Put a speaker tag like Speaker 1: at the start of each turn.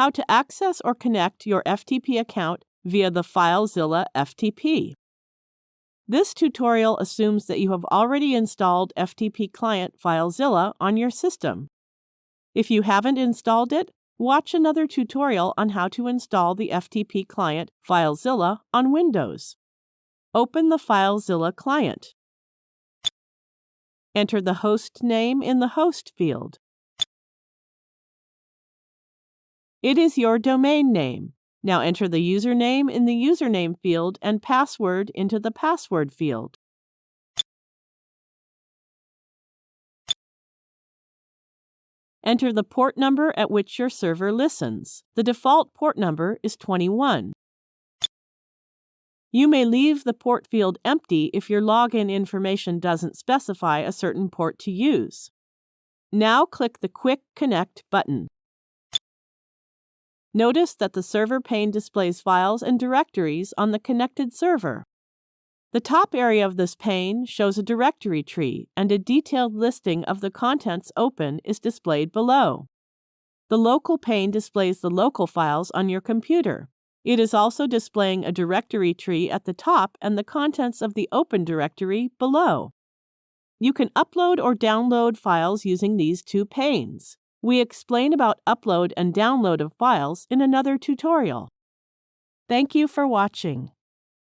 Speaker 1: How to access or connect your FTP account via the FileZilla FTP. This tutorial assumes that you have already installed FTP client FileZilla on your system. If you haven't installed it, watch another tutorial on how to install the FTP client FileZilla on Windows. Open the FileZilla client. Enter the host name in the host field. It is your domain name. Now enter the username in the username field and password into the password field. Enter the port number at which your server listens. The default port number is 21. You may leave the port field empty if your login information doesn't specify a certain port to use. Now click the Quick Connect button. Notice that the server pane displays files and directories on the connected server. The top area of this pane shows a directory tree, and a detailed listing of the contents open is displayed below. The local pane displays the local files on your computer. It is also displaying a directory tree at the top and the contents of the open directory below. You can upload or download files using these two panes. We explain about upload and download of files in another tutorial. Thank you for watching.